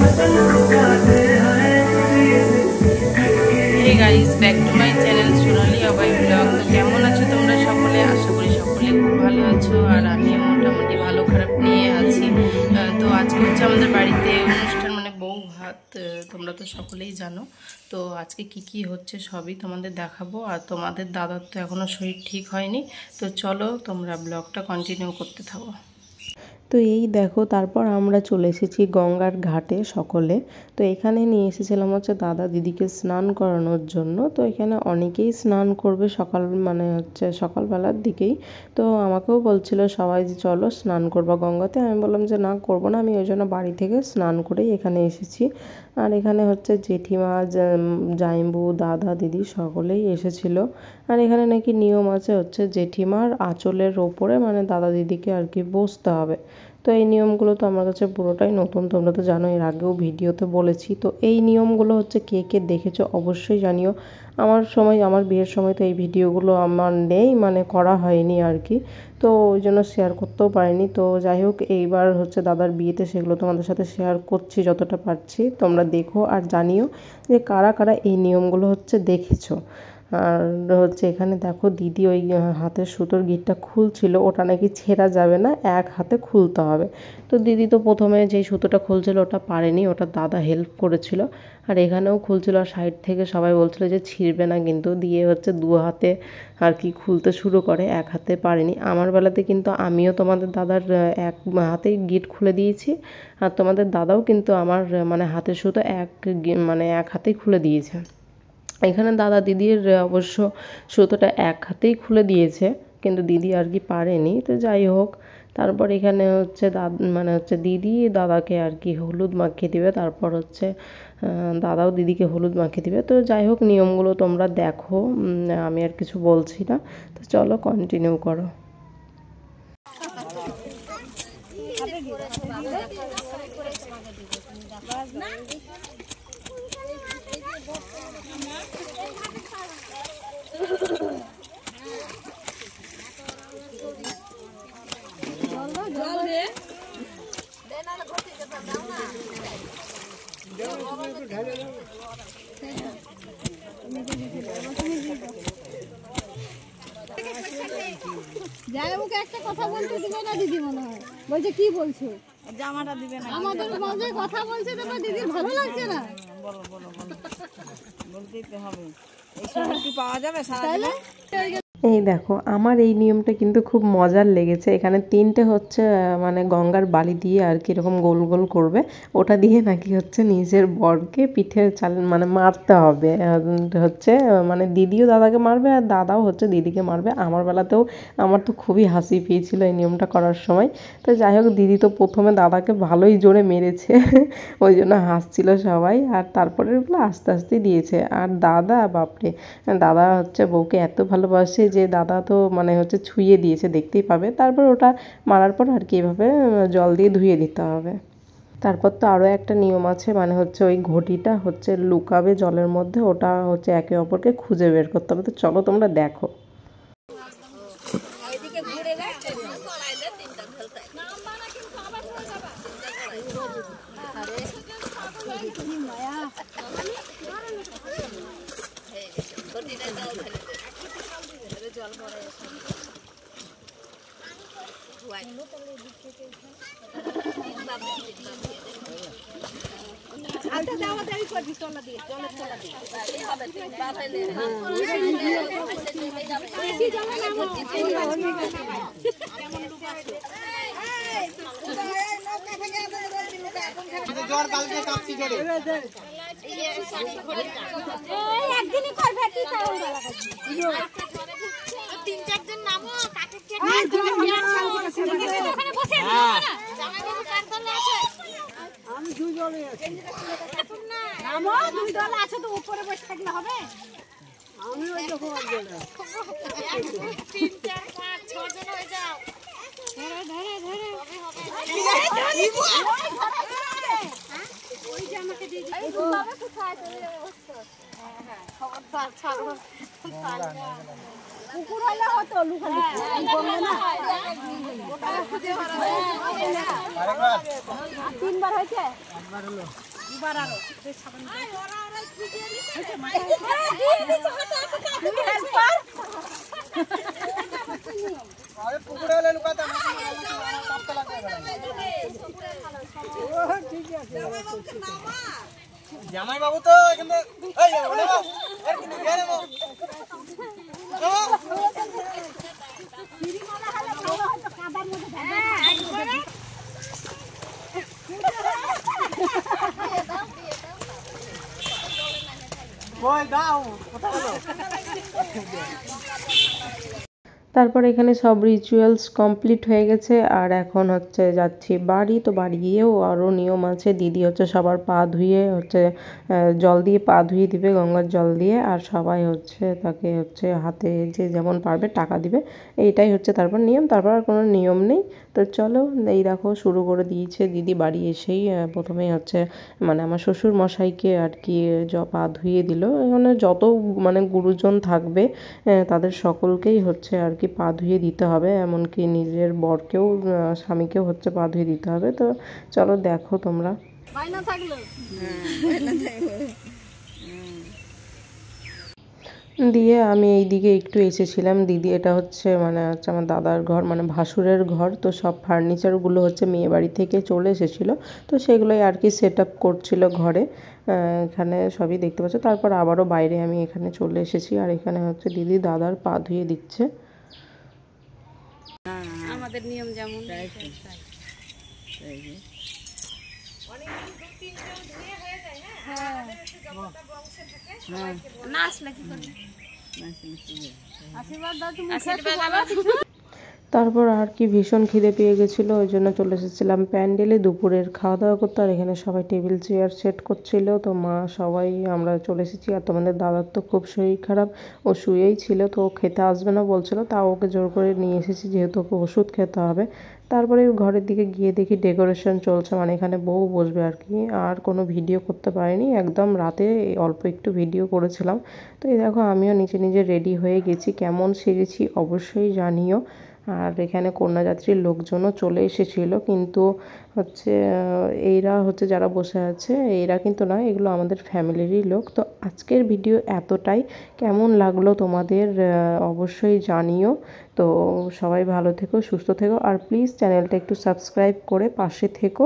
Hey guys, back to my channel Sonali আবাই blog. তো কেমন আছো তোমরা সকলে? আশা করি সকলে খুব ভালো আছো, আর আমিও মোটামুটি ভালো খারাপ নিয়ে আছি। তো আজকে হচ্ছে আমাদের বাড়িতে অনুষ্ঠান, মানে বউ ভাত। তোমরা তো সকলেই জানো। তো আজকে কি হচ্ছে সবই তোমাদের দেখাবো। আর তোমাদের দাদার তো এখনও শরীর ঠিক হয়নি। তো চলো তোমরা ব্লগটা কন্টিনিউ করতে থাকো। তো এই দেখো, তারপর আমরা চলে এসেছি গঙ্গার ঘাটে সকলে। তো এখানে নিয়ে এসেছিলাম হচ্ছে দাদা দিদিকে স্নান করানোর জন্য। তো এখানে অনেকেই স্নান করবে সকাল, মানে হচ্ছে সকালবেলার দিকেই। তো আমাকেও বলছিল সবাই যে চলো স্নান করবা গঙ্গাতে। আমি বললাম যে না, করবো না, আমি ওই জন্য বাড়ি থেকে স্নান করেই এখানে এসেছি। আর এখানে হচ্ছে জেঠিমা, জাইম্বু, দাদা দিদি সকলেই এসেছিল। আর এখানে নাকি নিয়ম আছে হচ্ছে জেঠিমার আঁচলের ওপরে মানে দাদা দিদিকে আর কি বসতে হবে। তো এই নিয়মগুলো তো আমার কাছে পুরোটাই নতুন, তোমরা তো জানো, এর আগেও ভিডিওতে বলেছি। তো এই নিয়মগুলো হচ্ছে কে কে দেখেছো অবশ্যই জানিও। আমার বিয়ের সময় তো এই ভিডিওগুলো আমার নেই, মানে করা হয়নি আর কি। তো ওই জন্য শেয়ার করতেও পারিনি। তো যাই হোক, এইবার হচ্ছে দাদার বিয়েতে সেগুলো তোমাদের সাথে শেয়ার করছি যতটা পারছি। তোমরা দেখো আর জানিও যে কারা কারা এই নিয়মগুলো হচ্ছে দেখেছো। আর হচ্ছে এখানে দেখো দিদি ওই হাতের সুতোর গিঁটটা খুলছিল, ওটা নাকি ছেঁড়া যাবে না, এক হাতে খুলতে হবে। তো দিদি তো প্রথমে যেই সুতোটা খুলছিল ওটা পারেনি, ওটা দাদা হেল্প করেছিল। আর এখানেও খুলছিল, আর সাইড থেকে সবাই বলছিল যে ছিঁড়বে না কিন্তু, দিয়ে হচ্ছে দু হাতে আর কি খুলতে শুরু করে, এক হাতে পারেনি। আমার বেলাতে কিন্তু আমিও তোমাদের দাদার এক হাতেই গিঁট খুলে দিয়েছি। আর তোমাদের দাদাও কিন্তু আমার মানে হাতের সুতো মানে এক হাতেই খুলে দিয়েছে। এখানে দাদা দিদির অবশ্য সুতোটা এক হাতেই খুলে দিয়েছে, কিন্তু দিদি আর কি পারেনি। তো যাই হোক, তারপর এখানে হচ্ছে মানে হচ্ছে দিদি দাদাকে আর কি হলুদ মাখিয়ে দিবে, তারপর হচ্ছে দাদাও দিদিকে হলুদ মাখিয়ে দিবে। তো যাই হোক, নিয়মগুলো তোমরা দেখো, আমি আর কিছু বলছি না। তো চলো কন্টিনিউ করো। জামাইবাবুকে একটা কথা বলতে দিবে না দিদি, মনে হয় বলছে কি বলছো, জামাটা দিবে না, আমাদের মাঝে কথা বলছে, তোমার দিদির ভালো লাগছে না। বলো বলো বলো, বলতেই তো হবে। এই সময় কি পাওয়া যাবে সারা? এই দেখো, আমার এই নিয়মটা কিন্তু খুব মজার লেগেছে। এখানে তিনটে হচ্ছে মানে গঙ্গার বালি দিয়ে আর কি এরকম গোল গোল করবে, ওটা দিয়ে নাকি হচ্ছে নিজের বরকে পিঠে মানে মারতে হবে। হচ্ছে মানে দিদিও দাদাকে মারবে, আর দাদাও হচ্ছে দিদিকে মারবে। আমার বেলাতেও আমার তো খুবই হাসি পেয়েছিল এই নিয়মটা করার সময়। তো যাই হোক, দিদি তো প্রথমে দাদাকে ভালোই জোরে মেরেছে, ওই জন্য হাসছিল সবাই। আর তারপরে ওগুলো আস্তে আস্তে দিয়েছে। আর দাদা, বাপরে, দাদা হচ্ছে বউকে এত ভালোবাসে যে দাদা তো মানে হচ্ছে ছুঁয়ে দিয়েছে, দেখতেই পাবে। তারপর ওটা মারার পর আর কি এভাবে জল দিয়ে ধুয়ে দিতে হবে। তারপর তো আরও একটা নিয়ম আছে, মানে হচ্ছে ওই ঘটিটা হচ্ছে লুকাবে জলের মধ্যে, ওটা হচ্ছে একে অপরকে খুঁজে বের করতে হবে। তো চলো তোমরা দেখো। একদিনই করবে কি তিন চারজন নামো কাকে কে ওখানে বসে আমি দুই দলে আছি, নামো দুই দল আছে, তো উপরে বসে থাকলে হবে। আমি ওই দেখো একদলে 3 4 5 6 জন হয়ে যাও, ধরে ধরে ধরে ওই যে আমাকে দিয়ে দিই, এই বাবা কোথায় চলে যাবে ওস্তাদ। হ্যাঁ খবরদার ছাড়ো, কুকুর হলে হতো লুকালি বলবে না, ওটা খুঁজে হারা আরেকবার 3বার হয়েছে, একবার হলো। দুবার আরো বেশ সাবান আরে পুকুরে হলে লুকাতে কাপতে লাগবে ঠিক আছে জামাই বাবু তো এখানে এই ওরে বাবু এর কি নিয়ে নেব সিঁড়ি মালা হলে ভালো হতো কাদার মধ্যে কই দাও কথা বলো তারপর এখানে সব রিচুয়ালস কমপ্লিট হয়ে গেছে আর এখন হচ্ছে যাচ্ছি বাড়ি। তো বাড়ি গিয়েও আরও নিয়ম আছে। দিদি হচ্ছে সবার পা ধুয়ে হচ্ছে জল দিয়ে পা ধুয়ে দিবে গঙ্গার জল দিয়ে, আর সবাই হচ্ছে তাকে হচ্ছে হাতে যে যেমন পারবে টাকা দিবে। এইটাই হচ্ছে তারপর নিয়ম, তারপর আর কোনো নিয়ম নেই। তো চলো এই দেখো শুরু করে দিয়েছে দিদি বাড়ি এসেই। প্রথমেই হচ্ছে মানে আমার শ্বশুর মশাইকে আর কি পা ধুইয়ে দিল। এখানে যত মানে গুরুজন থাকবে তাদের সকলকেই হচ্ছে আর কি পা ধুয়ে দিতে হবে, এমনকি নিজের বরকেও স্বামীকেও হচ্ছে পা ধুয়ে দিতে হবে। তো চলো দেখো তোমরা। বাইনা থাকলো দিয়ে আমি এইদিকে একটু এসেছিলাম। দিদি এটা হচ্ছে মানে হচ্ছে আমার দাদার ঘর, মানে ভাসুরের ঘর। তো সব ফার্নিচারগুলো হচ্ছে মেয়ে বাড়ি থেকে চলে এসেছিলো, তো সেগুলোই আর কি সেট আপ করছিল ঘরে। এখানে সবই দেখতে পাচ্ছ। তারপর আবারও বাইরে আমি এখানে চলে এসেছি, আর এখানে হচ্ছে দিদি দাদার পা ধুয়ে দিচ্ছে। আমাদের নিয়ম যেমন না আসলে কি করবে আশীর্বাদ দাও তুমি তারপর আর কি ভীষণ খিদে পেয়ে গেছিলো, ওই জন্য চলে এসেছিলাম প্যান্ডেলে দুপুরের খাওয়া দাওয়া করতে। আর এখানে সবাই টেবিল চেয়ার সেট করছিল। তো মা সবাই আমরা চলে এসেছি। আর তোমাদের দাদার তো খুব শরীর খারাপ, ও শুয়েই ছিল, তো ও খেতে আসবে না বলছিল, তাও ওকে জোর করে নিয়ে এসেছি যেহেতু ওকে ওষুধ খেতে হবে। তারপরে ঘরের দিকে গিয়ে দেখি ডেকোরেশন চলছে, মানে এখানে বউ বসবে আর কি। আর কোনো ভিডিও করতে পারিনি, একদম রাতে অল্প একটু ভিডিও করেছিলাম। তো এই দেখো আমিও নিচে নিজে রেডি হয়ে গেছি, কেমন সেজেছি অবশ্যই জানিও। আর এখানে কন্যাযাত্রীর লোকজনও চলে এসেছিল, কিন্তু হচ্ছে এইরা হচ্ছে যারা বসে আছে এরা কিন্তু না, এগুলো আমাদের ফ্যামিলিরই লোক। তো আজকের ভিডিও এতটাই, কেমন লাগলো তোমাদের অবশ্যই জানিও। তো সবাই ভালো থেকো, সুস্থ থেকো, আর প্লিজ চ্যানেলটা একটু সাবস্ক্রাইব করে পাশে থেকো।